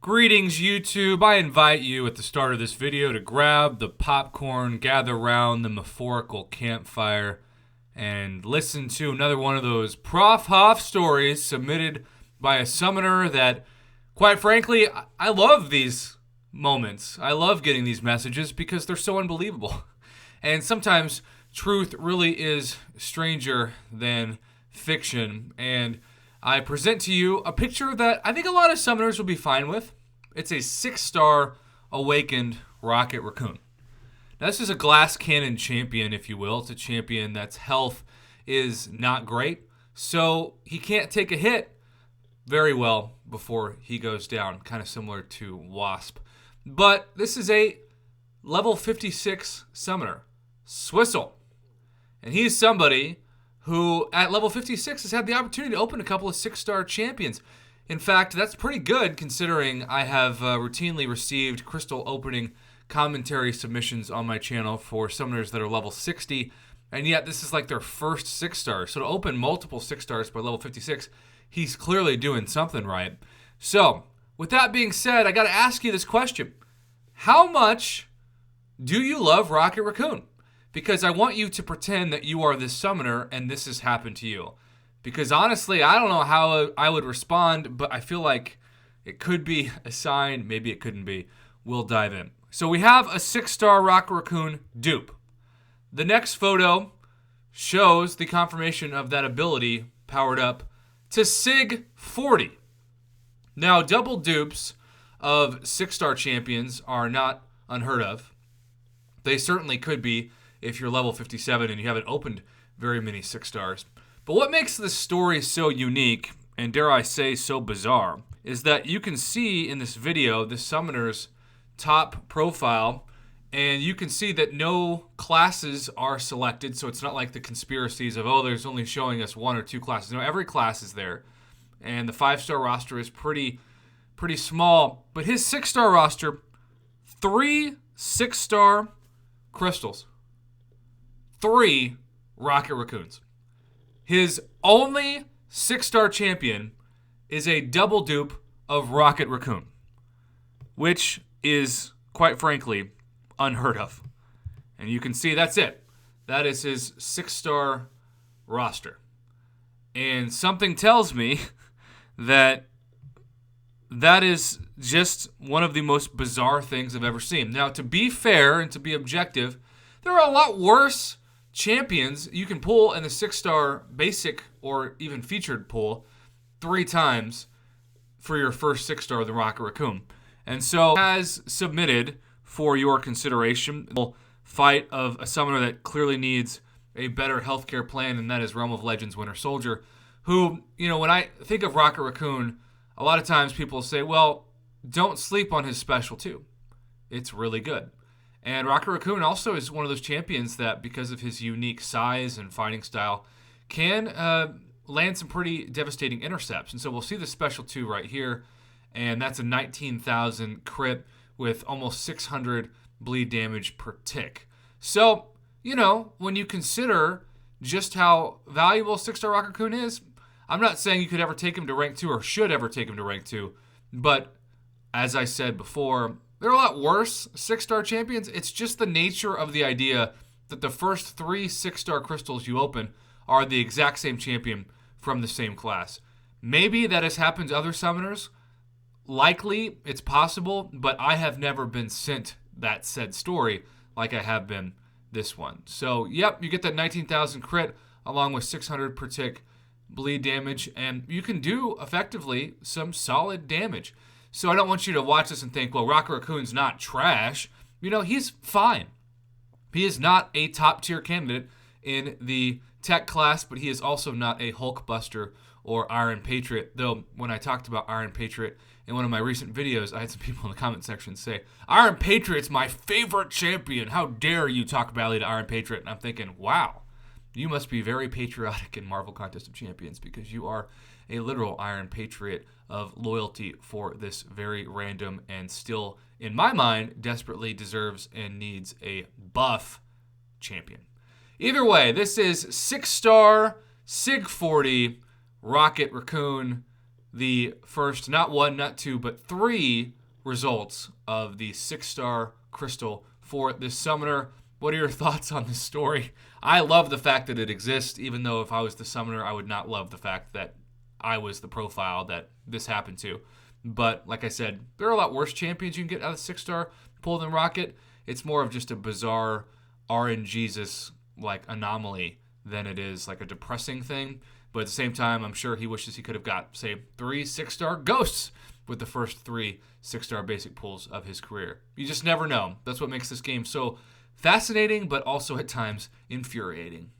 Greetings, YouTube. I invite you at the start of this video to grab the popcorn, gather around the metaphorical campfire, and listen to another one of those Prof. Hoff stories submitted by a summoner that, quite frankly, I love these moments. I love getting these messages because they're so unbelievable. And sometimes truth really is stranger than fiction. And I present to you a picture that I think a lot of summoners will be fine with. It's a 6-star awakened Rocket Raccoon. Now, this is a glass cannon champion, if you will. It's a champion that's health is not great, so he can't take a hit very well before he goes down, kind of similar to Wasp. But this is a level 56 summoner, Swistle. And he's somebody who, at level 56, has had the opportunity to open a couple of 6-star champions. In fact, that's pretty good considering I have routinely received crystal opening commentary submissions on my channel for summoners that are level 60, and yet this is like their first 6-star. So to open multiple 6-stars by level 56, he's clearly doing something right. So, with that being said, I got to ask you this question. How much do you love Rocket Raccoon? Because I want you to pretend that you are this summoner and this has happened to you. Because honestly, I don't know how I would respond, but I feel like it could be a sign, maybe it couldn't be. We'll dive in. So we have a 6-star Rocket Raccoon dupe. The next photo shows the confirmation of that ability powered up to Sig 40. Now, double dupes of 6-star champions are not unheard of. They certainly could be if you're level 57 and you haven't opened very many 6-stars. But what makes this story so unique, and dare I say so bizarre, is that you can see in this video the summoner's top profile, and you can see that no classes are selected, so it's not like the conspiracies of, oh, there's only showing us 1 or 2 classes. No, every class is there, and the 5-star roster is pretty small. But his 6-star roster, 3 6-star crystals, 3 Rocket Raccoons. His only 6-star champion is a double dupe of Rocket Raccoon, which is, quite frankly, unheard of. And you can see that's it. That is his 6-star roster. And something tells me that is just one of the most bizarre things I've ever seen. Now, to be fair and to be objective, there are a lot worse champions you can pull in the 6-star basic or even featured pull 3 times for your first 6-star of the Rocket Raccoon. And so has submitted for your consideration the fight of a summoner that clearly needs a better healthcare plan, and that is Realm of Legends Winter Soldier, who, you know, when I think of Rocket Raccoon, a lot of times people say, well, don't sleep on his special too. It's really good. And Rocket Raccoon also is one of those champions that, because of his unique size and fighting style, can land some pretty devastating intercepts. And so we'll see the special 2 right here, and that's a 19,000 crit with almost 600 bleed damage per tick. So, you know, when you consider just how valuable 6-star Rocket Raccoon is, I'm not saying you could ever take him to rank 2 or should ever take him to rank 2, but as I said before, there are a lot worse 6-star champions. It's just the nature of the idea that the first 3 6-star crystals you open are the exact same champion from the same class. Maybe that has happened to other summoners. Likely, it's possible, but I have never been sent that said story like I have been this one. So, yep, you get that 19,000 crit along with 600 per tick bleed damage, and you can do effectively some solid damage. So I don't want you to watch this and think, well, Rocket Raccoon's not trash. You know, he's fine. He is not a top-tier candidate in the tech class, but he is also not a Hulk Buster or Iron Patriot, though when I talked about Iron Patriot in one of my recent videos, I had some people in the comment section say, Iron Patriot's my favorite champion. How dare you talk badly to Iron Patriot? And I'm thinking, wow, you must be very patriotic in Marvel Contest of Champions because you are a literal Iron Patriot of loyalty for this very random and still, in my mind, desperately deserves and needs a buff champion. Either way, this is 6-star Sig 40 Rocket Raccoon the first, not one, not two, but three results of the 6-star crystal for this summoner. What are your thoughts on this story? I love the fact that it exists, even though if I was the summoner, I would not love the fact that I was the profile that this happened to. But like I said, there are a lot worse champions you can get out of 6-star pull than Rocket. It's more of just a bizarre RNGesus like anomaly than it is like a depressing thing. But at the same time, I'm sure he wishes he could have got, say, 3 6-star ghosts with the first 3 6-star basic pulls of his career. You just never know. That's what makes this game so fascinating, but also at times infuriating.